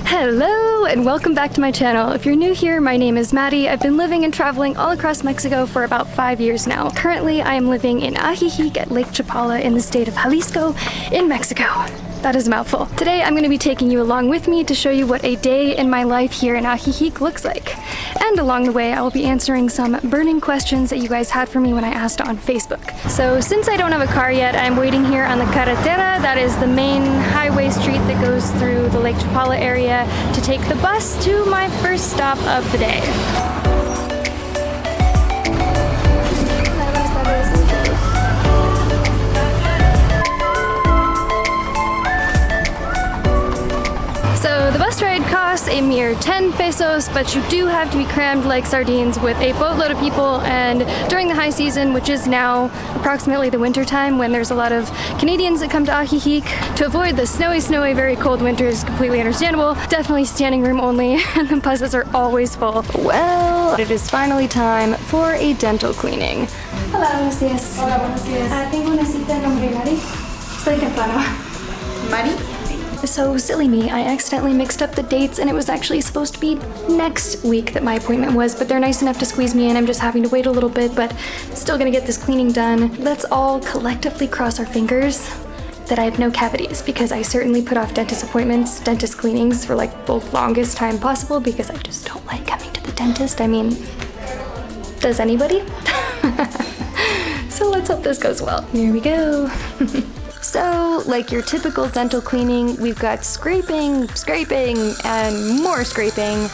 Hello and welcome back to my channel. If you're new here, my name is Maddie. I've been living and traveling all across Mexico for about 5 years now. Currently, I am living in Ajijic at Lake Chapala in the state of Jalisco in Mexico. That is a mouthful. Today, I'm going to be taking you along with me to show you what a day in my life here in Ajijic looks like. And along the way, I will be answering some burning questions that you guys had for me when I asked on Facebook. So since I don't have a car yet, I'm waiting here on the carretera. That is the main highway street that goes through the Lake Chapala area to take the bus to my first stop of the day. So the bus ride costs a mere 10 pesos, but you do have to be crammed like sardines with a boatload of people, and during the high season, which is now approximately the winter time when there's a lot of Canadians that come to Ajijic, to avoid the snowy, very cold winters, completely understandable. Definitely standing room only, and the buses are always full. Well, it is finally time for a dental cleaning. Hola, buenos días. Hola, buenos días. Tengo una cita en nombre de Maddie. Estoy temprano. Maddie? So silly me, I accidentally mixed up the dates and it was actually supposed to be next week that my appointment was, but they're nice enough to squeeze me in. I'm just having to wait a little bit, but still gonna get this cleaning done. Let's all collectively cross our fingers that I have no cavities, because I certainly put off dentist appointments, dentist cleanings for like the longest time possible because I just don't like coming to the dentist. I mean, does anybody? So let's hope this goes well. Here we go. So, like your typical dental cleaning, we've got scraping, and more scraping.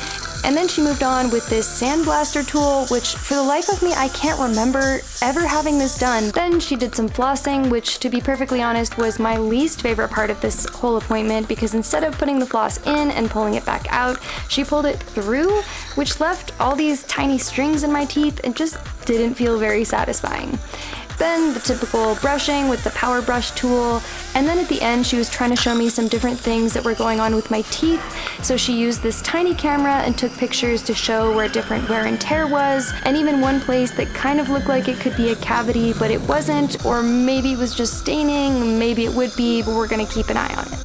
And then she moved on with this sandblaster tool, which for the life of me, I can't remember ever having this done. Then she did some flossing, which to be perfectly honest, was my least favorite part of this whole appointment, because instead of putting the floss in and pulling it back out, she pulled it through, which left all these tiny strings in my teeth and just didn't feel very satisfying. Then the typical brushing with the power brush tool, and then at the end she was trying to show me some different things that were going on with my teeth. So she used this tiny camera and took pictures to show where different wear and tear was, and even one place that kind of looked like it could be a cavity, but it wasn't, or maybe it was just staining, maybe it would be, but we're gonna keep an eye on it.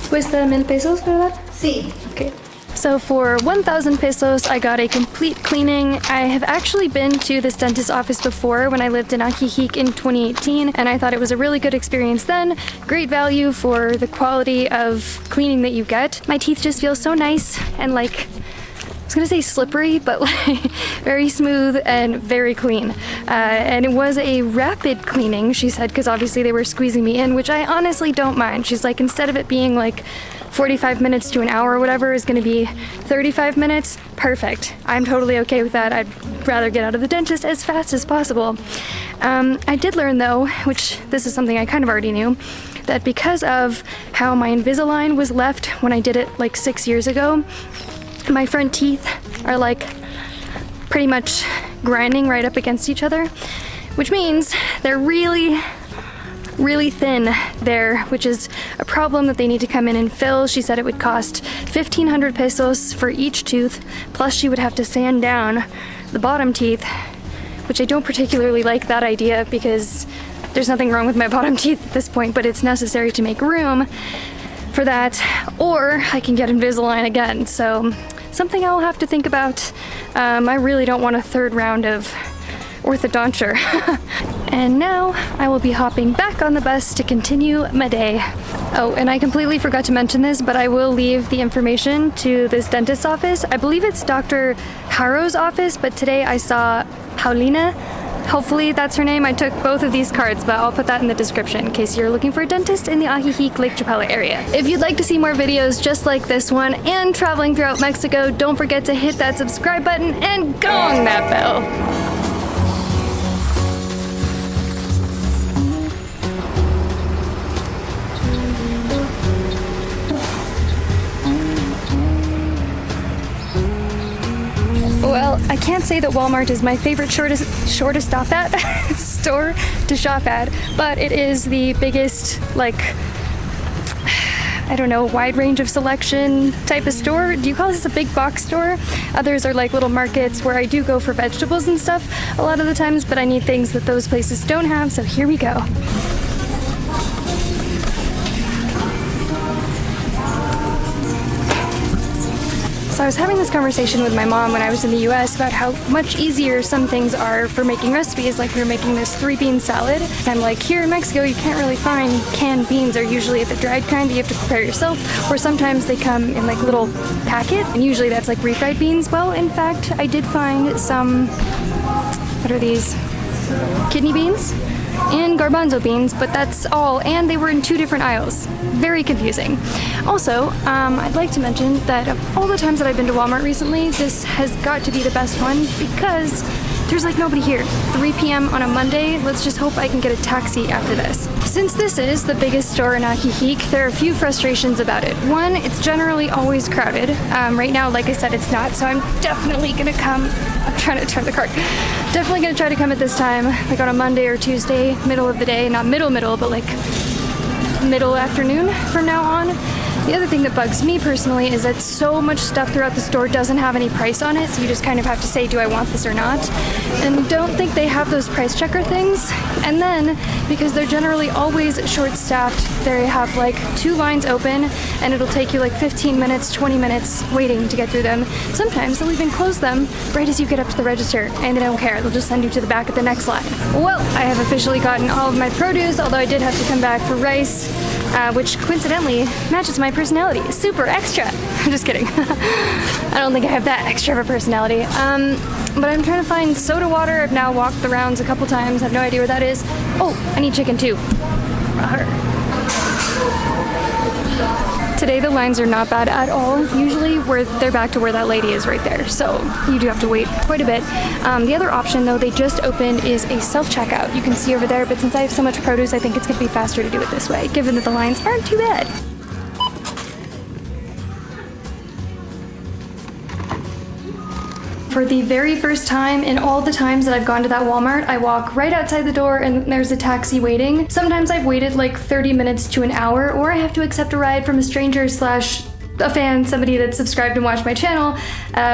Cuesta 1,000 pesos, ¿verdad? Sí. Okay. So for 1,000 pesos, I got a complete cleaning. I have actually been to this dentist office before when I lived in Ajijic in 2018, and I thought it was a really good experience then. Great value for the quality of cleaning that you get. My teeth just feel so nice and like, I was gonna say slippery, but like very smooth and very clean. And it was a rapid cleaning, she said, because obviously they were squeezing me in, which I honestly don't mind. She's like, instead of it being like 45 minutes to an hour or whatever, is gonna be 35 minutes. Perfect. I'm totally okay with that. I'd rather get out of the dentist as fast as possible. I did learn though, which this is something I kind of already knew, that because of how my Invisalign was left when I did it like 6 years ago, my front teeth are like pretty much grinding right up against each other, which means they're really thin there, which is a problem that they need to come in and fill. She said it would cost 1,500 pesos for each tooth, plus she would have to sand down the bottom teeth, which I don't particularly like that idea because there's nothing wrong with my bottom teeth at this point, but it's necessary to make room for that, or I can get Invisalign again. So something I'll have to think about. I really don't want a third round of orthodonture. And now I will be hopping back on the bus to continue my day. Oh, and I completely forgot to mention this, but I will leave the information to this dentist's office. I believe it's Dr. Haro's office, but today I saw Paulina. Hopefully that's her name. I took both of these cards, but I'll put that in the description in case you're looking for a dentist in the Ajijic Lake Chapala area. If you'd like to see more videos just like this one and traveling throughout Mexico, don't forget to hit that subscribe button and gong that bell. Well, I can't say that Walmart is my favorite shortest stop at store to shop at, but it is the biggest, like, I don't know, wide range of selection type of store. Do you call this a big box store? Others are like little markets where I do go for vegetables and stuff a lot of the times, but I need things that those places don't have, so here we go. So I was having this conversation with my mom when I was in the US about how much easier some things are for making recipes, like we were making this 3-bean salad. I'm like, here in Mexico you can't really find canned beans, or usually the dried kind that you have to prepare yourself, or sometimes they come in like little packet, and usually that's like refried beans. Well, in fact, I did find some, what are these? Kidney beans and garbanzo beans, but that's all, and they were in 2 different aisles. Very confusing. Also, I'd like to mention that of all the times that I've been to Walmart recently, this has got to be the best one because there's like nobody here. 3 p.m. on a Monday. Let's just hope I can get a taxi after this. Since this is the biggest store in Ajijic, there are a few frustrations about it. One, it's generally always crowded. Right now, like I said, it's not, so I'm definitely gonna come. I'm trying to turn the cart. Definitely gonna try to come at this time, like on a Monday or Tuesday, middle of the day. Not middle, but like middle afternoon from now on. The other thing that bugs me personally is that so much stuff throughout the store doesn't have any price on it, so you just kind of have to say, do I want this or not? And don't think they have those price checker things. And then, because they're generally always short-staffed, they have like 2 lines open, and it'll take you like 15 minutes, 20 minutes waiting to get through them. Sometimes they'll even close them right as you get up to the register, and they don't care. They'll just send you to the back of the next line. Well, I have officially gotten all of my produce, although I did have to come back for rice, which coincidentally matches my personality. Super extra. I'm just kidding. I don't think I have that extra of a personality. But I'm trying to find soda water. I've now walked the rounds a couple times. I have no idea where that is. Oh, I need chicken too. Today the lines are not bad at all. Usually they're back to where that lady is right there, so you do have to wait quite a bit. The other option though they just opened is a self-checkout. You can see over there, but since I have so much produce, I think it's going to be faster to do it this way, given that the lines aren't too bad. For the very first time in all the times that I've gone to that Walmart, I walk right outside the door and there's a taxi waiting. Sometimes I've waited like 30 minutes to an hour, or I have to accept a ride from a stranger / a fan, somebody that's subscribed and watched my channel,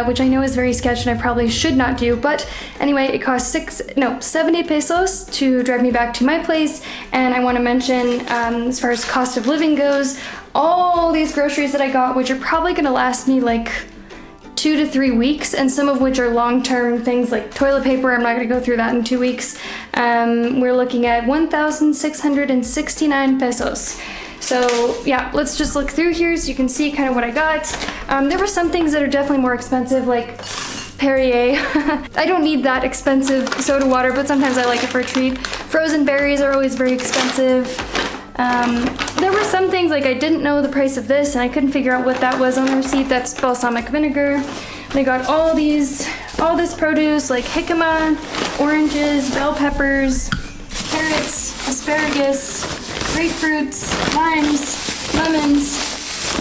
which I know is very sketch and I probably should not do. But anyway, it costs 70 pesos to drive me back to my place. And I want to mention, as far as cost of living goes, all these groceries that I got, which are probably going to last me like 2 to 3 weeks, and some of which are long-term things like toilet paper. I'm not going to go through that in 2 weeks. We're looking at 1,669 pesos. So yeah, let's just look through here so you can see kind of what I got. There were some things that are definitely more expensive, like Perrier. I don't need that expensive soda water, but sometimes I like it for a treat. Frozen berries are always very expensive. There were some things like I didn't know the price of this and I couldn't figure out what that was on the receipt. That's balsamic vinegar. They got all this produce like jicama, oranges, bell peppers, carrots, asparagus, grapefruits, limes,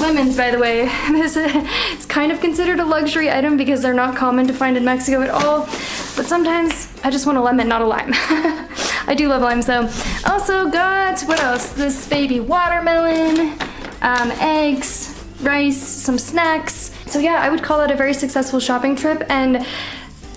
lemons, by the way. This is kind of considered a luxury item because they're not common to find in Mexico at all, but sometimes I just want a lemon, not a lime. I do love limes though. Also got, what else? This baby watermelon, eggs, rice, some snacks. So yeah, I would call that a very successful shopping trip, and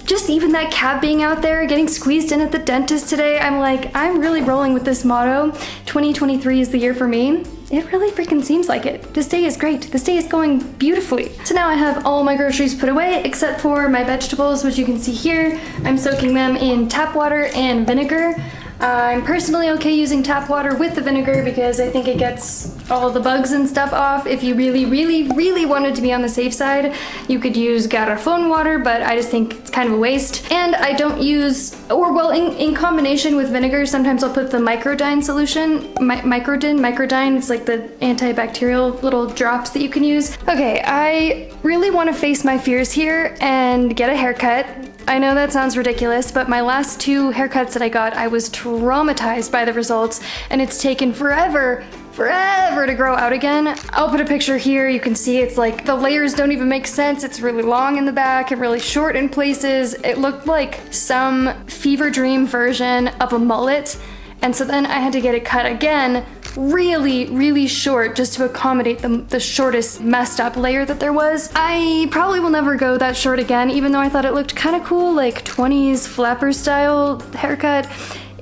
just even that cab being out there, getting squeezed in at the dentist today, I'm like, I'm really rolling with this motto. 2023 is the year for me. It really freaking seems like it. This day is great. This day is going beautifully. So now I have all my groceries put away except for my vegetables, which you can see here. I'm soaking them in tap water and vinegar. I'm personally okay using tap water with the vinegar because I think it gets all the bugs and stuff off. If you really wanted to be on the safe side, you could use garrafon water, but I just think it's kind of a waste. And I don't use, or well, in combination with vinegar, sometimes I'll put the microdine solution. Microdine, it's like the antibacterial little drops that you can use. Okay, I really want to face my fears here and get a haircut. I know that sounds ridiculous, but my last 2 haircuts that I got, I was traumatized by the results, and it's taken forever to grow out again. I'll put a picture here. You can see it's like the layers don't even make sense. It's really long in the back and really short in places. It looked like some fever dream version of a mullet. And so then I had to get it cut again, really short, just to accommodate the shortest messed up layer that there was. I probably will never go that short again, even though I thought it looked kind of cool, like 20s flapper style haircut.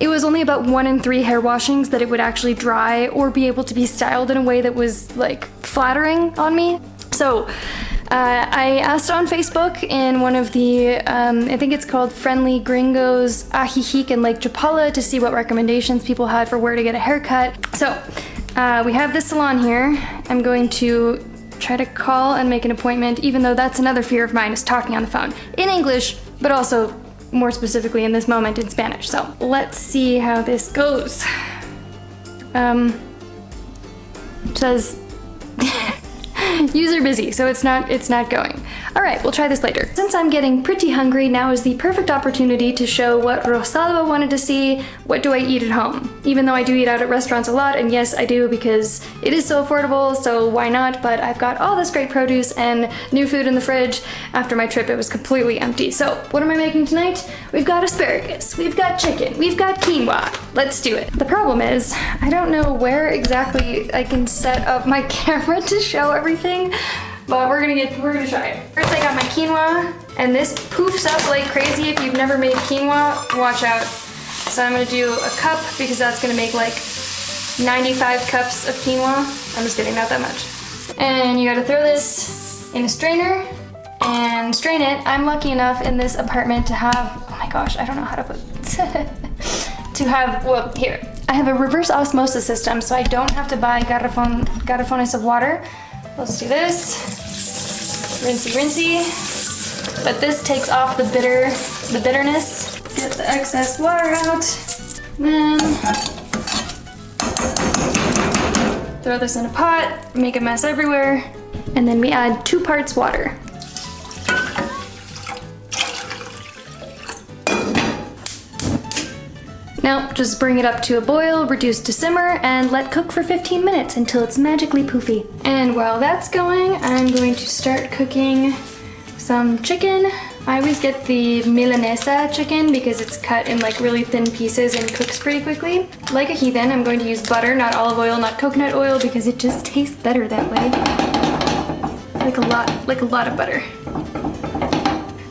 It was only about 1 in 3 hair washings that it would actually dry or be able to be styled in a way that was like flattering on me. So I asked on Facebook in one of the, I think it's called Friendly Gringos, Ajijic and Lake Chapala, to see what recommendations people had for where to get a haircut. So we have this salon here. I'm going to try to call and make an appointment, even though that's another fear of mine, is talking on the phone in English, but also more specifically in this moment in Spanish. So let's see how this goes. It says user busy, so it's not going. All right, we'll try this later. Since I'm getting pretty hungry, now is the perfect opportunity to show what Rosalba wanted to see. What do I eat at home? Even though I do eat out at restaurants a lot, and yes, I do because it is so affordable, so why not? But I've got all this great produce and new food in the fridge. After my trip, it was completely empty. So what am I making tonight? We've got asparagus, we've got chicken, we've got quinoa. Let's do it. The problem is, I don't know where exactly I can set up my camera to show everything. But we're gonna try it. First I got my quinoa, and this poofs up like crazy. If you've never made quinoa, watch out. So I'm gonna do a cup because that's gonna make like 95 cups of quinoa. I'm just kidding, not that much. And you gotta throw this in a strainer and strain it. I'm lucky enough in this apartment to have, oh my gosh, I don't know how to put, to have, well, here. I have a reverse osmosis system, so I don't have to buy garrafones of water. Let's do this. Rinsey, rinsey. But this takes off the bitterness. Get the excess water out. Then throw this in a pot, make a mess everywhere, and then we add 2 parts water. Now, just bring it up to a boil, reduce to simmer, and let cook for 15 minutes until it's magically poofy. And while that's going, I'm going to start cooking some chicken. I always get the Milanesa chicken because it's cut in like really thin pieces and cooks pretty quickly. Like a heathen, I'm going to use butter, not olive oil, not coconut oil, because it just tastes better that way. Like a lot of butter.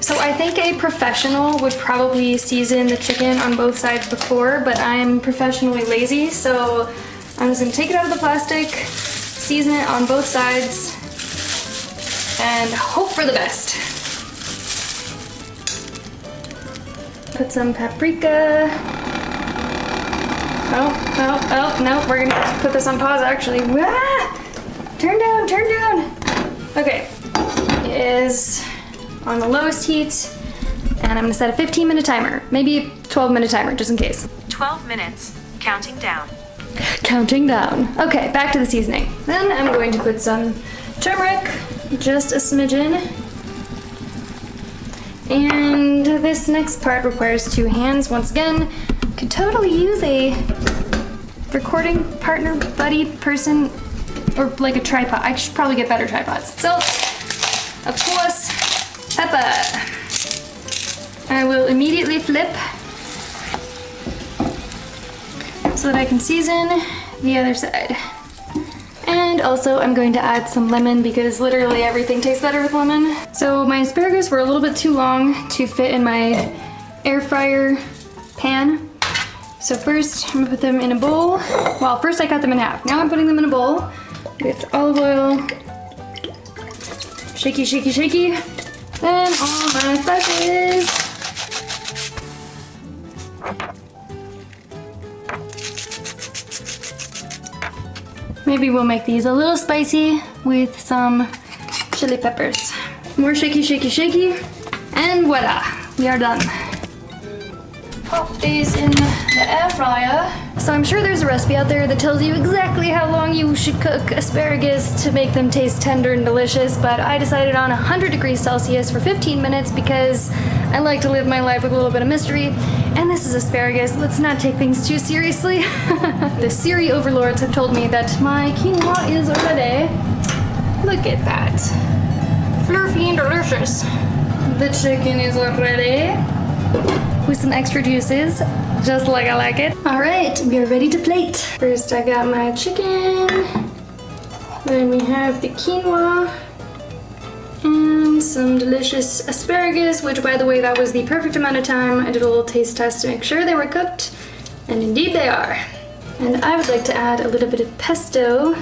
So I think a professional would probably season the chicken on both sides before, but I'm professionally lazy, so I'm just gonna take it out of the plastic, season it on both sides, and hope for the best. Put some paprika. Oh, no, we're gonna put this on pause actually. Ah! Turn down. Okay, it is on the lowest heat, and I'm gonna set a 15-minute timer, maybe 12-minute timer, just in case. 12 minutes, counting down. Counting down. Okay, back to the seasoning. Then I'm going to put some turmeric, just a smidgen. And this next part requires 2 hands. Once again, could totally use a recording partner, buddy, person, or like a tripod. I should probably get better tripods. So, of course, pepper. I will immediately flip so that I can season the other side. And also I'm going to add some lemon because literally everything tastes better with lemon. So my asparagus were a little bit too long to fit in my air fryer pan. So first I'm gonna put them in a bowl. Well, first I cut them in half. Now I'm putting them in a bowl with olive oil. Shaky, shaky, shaky. Then all my spices. Maybe we'll make these a little spicy with some chili peppers. More shaky, shaky, shaky. And voila, we are done. Pop these in the air fryer. So I'm sure there's a recipe out there that tells you exactly how long you should cook asparagus to make them taste tender and delicious, but I decided on 100 degrees Celsius for 15 minutes because I like to live my life with a little bit of mystery. And this is asparagus. Let's not take things too seriously. The Siri overlords have told me that my quinoa is ready. Look at that. Fluffy and delicious. The chicken is ready. With some extra juices, just like I like it. All right, we are ready to plate. First, I got my chicken. Then we have the quinoa. And some delicious asparagus, which by the way, that was the perfect amount of time. I did a little taste test to make sure they were cooked, and indeed they are. And I would like to add a little bit of pesto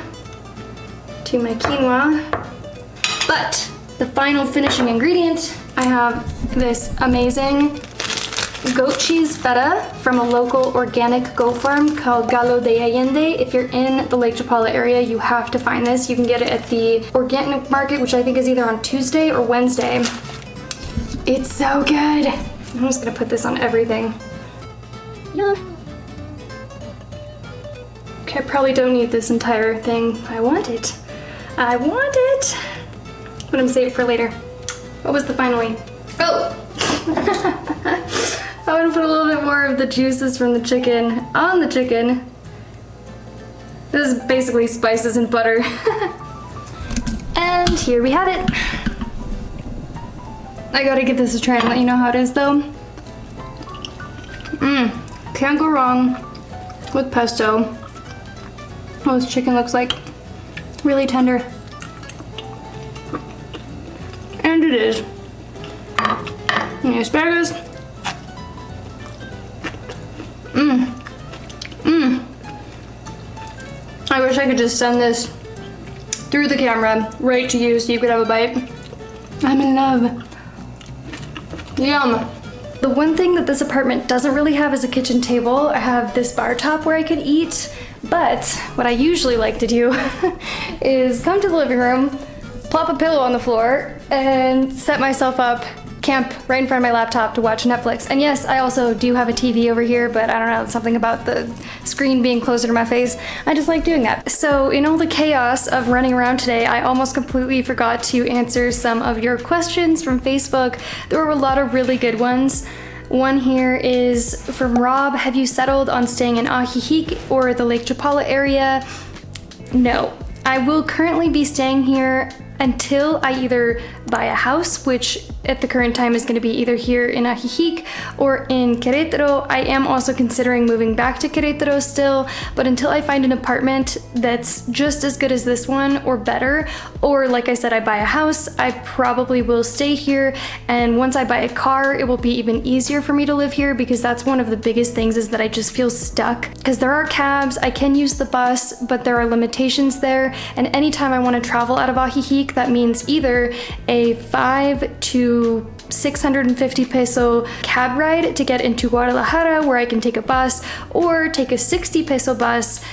to my quinoa. But the final finishing ingredient, I have this amazing goat cheese feta from a local organic goat farm called Galo de Allende. If you're in the Lake Chapala area, you have to find this. You can get it at the organic market, which I think is either on Tuesday or Wednesday. It's so good. I'm just gonna put this on everything. Yeah. Okay, I probably don't need this entire thing. I want it. I want it. I'm gonna save it for later. What was the final one? Oh! I want to put a little bit more of the juices from the chicken on the chicken. This is basically spices and butter. And here we have it. I gotta give this a try and let you know how it is though. Can't go wrong with pesto. Oh, this chicken looks like really tender. And it is. And the asparagus. I wish I could just send this through the camera right to you so you could have a bite. I'm in love. Yum. The one thing that this apartment doesn't really have is a kitchen table. I have this bar top where I could eat, but what I usually like to do is come to the living room, plop a pillow on the floor, and set myself up, camp right in front of my laptop to watch Netflix. And yes, I also do have a TV over here, but I don't know, something about the screen being closer to my face. I just like doing that. So in all the chaos of running around today, I almost completely forgot to answer some of your questions from Facebook. There were a lot of really good ones. One here is from Rob. Have you settled on staying in Ajijic or the Lake Chapala area? No. I will currently be staying here until I either buy a house, which at the current time is going to be either here in Ajijic or in Querétaro. I am also considering moving back to Querétaro still, but until I find an apartment that's just as good as this one or better, or like I said, I buy a house, I probably will stay here. And once I buy a car, it will be even easier for me to live here, because that's one of the biggest things, is that I just feel stuck. Because there are cabs, I can use the bus, but there are limitations there. And anytime I want to travel out of Ajijic, that means either a 5 to 650 peso cab ride to get into Guadalajara, where I can take a bus, or take a 60 peso bus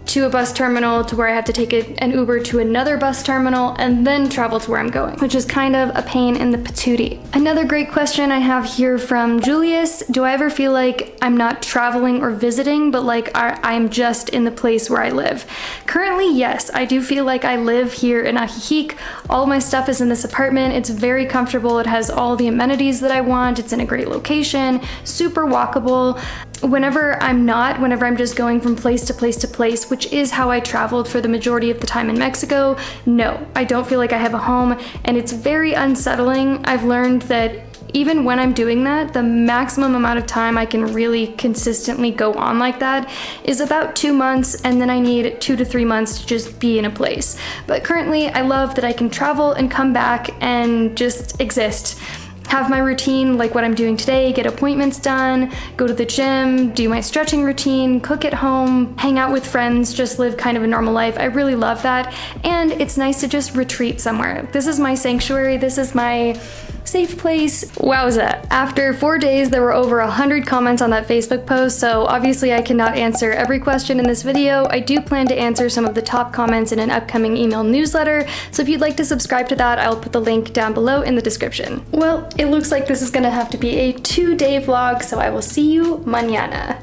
to a bus terminal to where I have to take an Uber to another bus terminal and then travel to where I'm going, which is kind of a pain in the patootie. Another great question I have here from Julius: do I ever feel like I'm not traveling or visiting, but like I'm just in the place where I live? Currently, yes, I do feel like I live here in Ajijic. All my stuff is in this apartment. It's very comfortable. It has all the amenities that I want. It's in a great location, super walkable. Whenever I'm just going from place to place to place, which is how I traveled for the majority of the time in Mexico, no, I don't feel like I have a home, and it's very unsettling. I've learned that even when I'm doing that, the maximum amount of time I can really consistently go on like that is about 2 months, and then I need 2 to 3 months to just be in a place. But currently, I love that I can travel and come back and just exist. Have my routine like what I'm doing today, get appointments done, go to the gym, do my stretching routine, cook at home, hang out with friends, just live kind of a normal life. I really love that, and it's nice to just retreat somewhere. This is my sanctuary, this is my safe place. Wowza. After 4 days, there were over 100 comments on that Facebook post, so obviously I cannot answer every question in this video. I do plan to answer some of the top comments in an upcoming email newsletter, so if you'd like to subscribe to that, I'll put the link down below in the description. Well, it looks like this is gonna have to be a 2-day vlog, so I will see you mañana.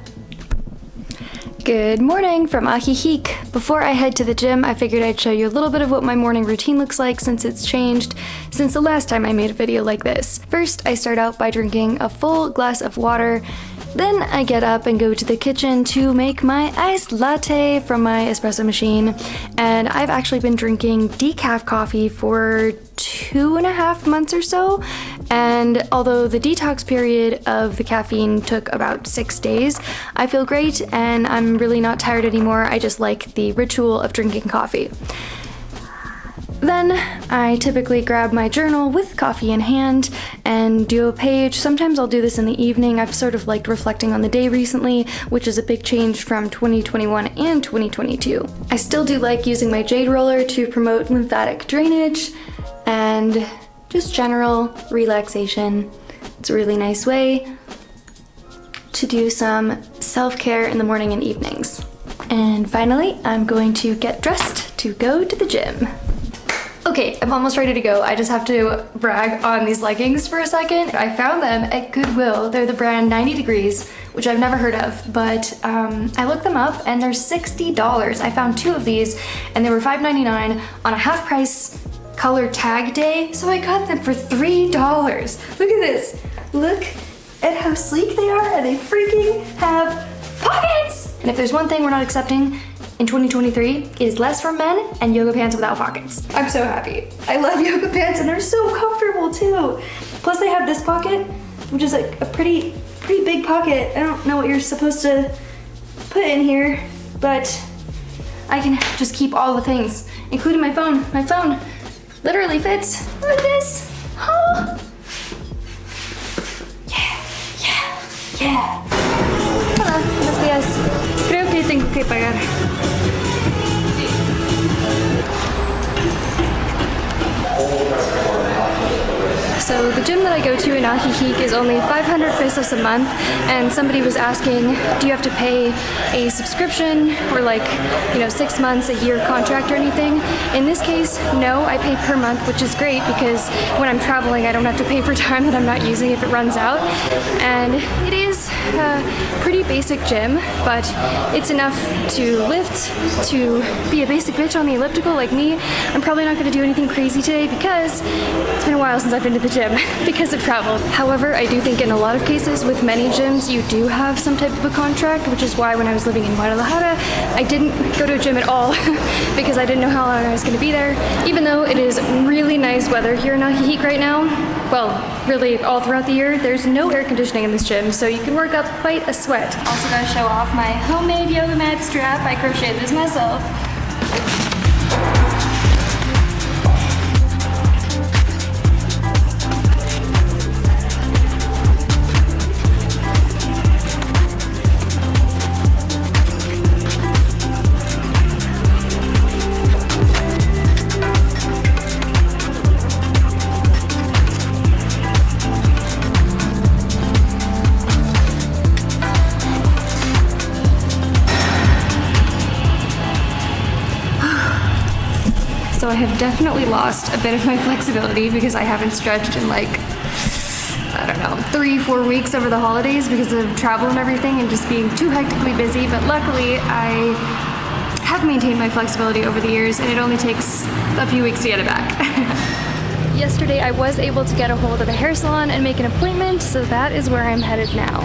Good morning from Ajijic. Before I head to the gym, I figured I'd show you a little bit of what my morning routine looks like since it's changed since the last time I made a video like this. First, I start out by drinking a full glass of water. Then I get up and go to the kitchen to make my iced latte from my espresso machine. And I've actually been drinking decaf coffee for 2.5 months or so. And although the detox period of the caffeine took about 6 days, I feel great and I'm really not tired anymore. I just like the ritual of drinking coffee. Then I typically grab my journal with coffee in hand and do a page. Sometimes I'll do this in the evening. I've sort of liked reflecting on the day recently, which is a big change from 2021 and 2022. I still do like using my jade roller to promote lymphatic drainage, and just general relaxation. It's a really nice way to do some self-care in the morning and evenings. And finally, I'm going to get dressed to go to the gym. Okay, I'm almost ready to go. I just have to brag on these leggings for a second. I found them at Goodwill. They're the brand 90 Degrees, which I've never heard of, but I looked them up and they're $60. I found 2 of these and they were $5.99 on a half price color tag day, so I got them for $3. Look at this. Look at how sleek they are, and they freaking have pockets! And if there's one thing we're not accepting in 2023, it is less from men and yoga pants without pockets. I'm so happy. I love yoga pants and they're so comfortable too. Plus they have this pocket, which is like a pretty big pocket. I don't know what you're supposed to put in here, but I can just keep all the things, including my phone. My phone literally fits. Look at this. Oh. Yeah. Hola, buenos días. Creo que tengo que pagar. So the gym that I go to in Ajijic is only 500 pesos a month, and somebody was asking, do you have to pay a subscription or 6 months, a year contract or anything? In this case, no, I pay per month, which is great because when I'm traveling, I don't have to pay for time that I'm not using if it runs out. And it is a pretty basic gym, but it's enough to lift, to be a basic bitch on the elliptical like me. I'm probably not gonna do anything crazy today because it's been a while since I've been to the gym because of travel. However, I do think in a lot of cases with many gyms, you do have some type of a contract, which is why when I was living in Guadalajara, I didn't go to a gym at all because I didn't know how long I was gonna be there. Even though it is really nice weather here in Ajijic right now, well, really all throughout the year, there's no air conditioning in this gym, so you can work up quite a sweat. Also gotta show off my homemade yoga mat strap. I crocheted this myself. So I have definitely lost a bit of my flexibility because I haven't stretched in 3-4 weeks over the holidays because of travel and everything and just being too hectically busy. But luckily I have maintained my flexibility over the years and it only takes a few weeks to get it back. Yesterday I was able to get a hold of a hair salon and make an appointment, so that is where I'm headed now.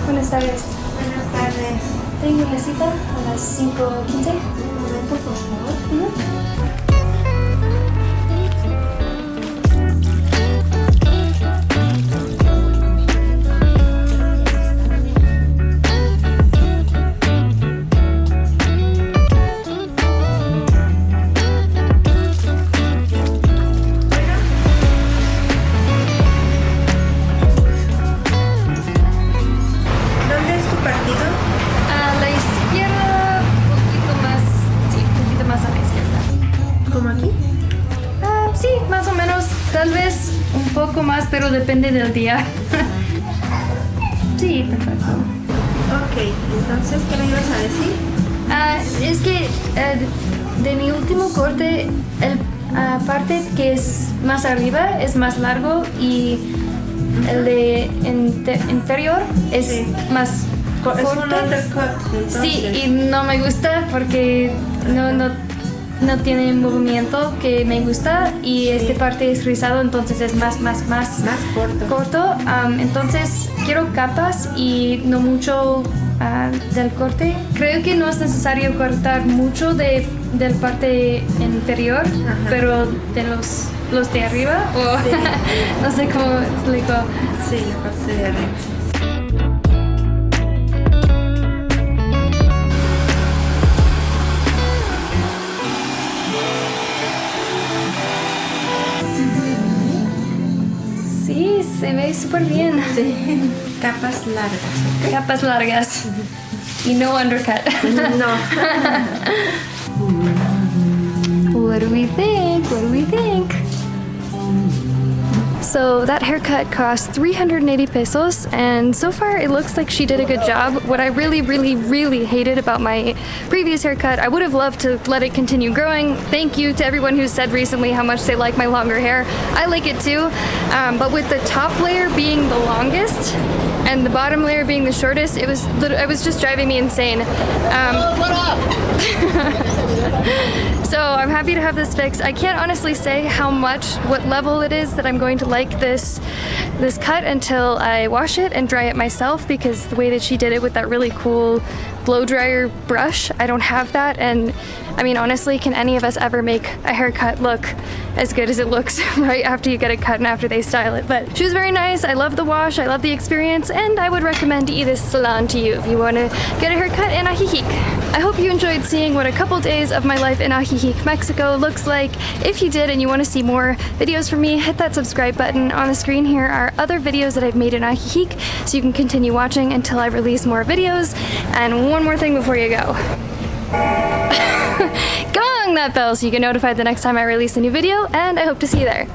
Buenas tardes. Buenas tardes. Tengo una cita a las 5:15. Un momento, por favor. Tal vez un poco más, pero depende del día. Sí, perfecto. Ok, entonces, ¿qué me ibas a decir? Es que de mi último corte, la parte que es más arriba es más largo y el de inferior es más corto. Es un undercut, entonces. Sí, y no me gusta porque no tiene movimiento que me gusta y esta parte es rizado, entonces es más corto. Entonces quiero capas y no mucho del corte. Creo que no es necesario cortar mucho del parte inferior, ajá, pero de los de arriba, o sí. No sé cómo explico. Sí, la parte de arriba. Sí, se ve súper bien. Sí, capas largas. ¿Okay? Capas largas. You know undercut. No. What do we think? What do we think? So that haircut cost 380 pesos, and so far it looks like she did a good job. What I really hated about my previous haircut, I would have loved to let it continue growing. Thank you to everyone who said recently how much they like my longer hair. I like it too, but with the top layer being the longest and the bottom layer being the shortest, it was just driving me insane. So I'm happy to have this fixed. I can't honestly say what level it is that I'm going to like this cut until I wash it and dry it myself, because the way that she did it with that really cool blow dryer brush, I don't have that. And I mean, honestly, can any of us ever make a haircut look as good as it looks right after you get it cut and after they style it? But she was very nice. I love the wash, I love the experience, and I would recommend this salon to you if you want to get a haircut in Ajijic. I hope you enjoyed seeing what a couple days of my life in Ajijic, Mexico looks like. If you did and you want to see more videos from me, hit that subscribe button. On the screen here are other videos that I've made in Ajijic, so you can continue watching until I release more videos. And one more thing before you go. Gong that bell so you get notified the next time I release a new video, and I hope to see you there.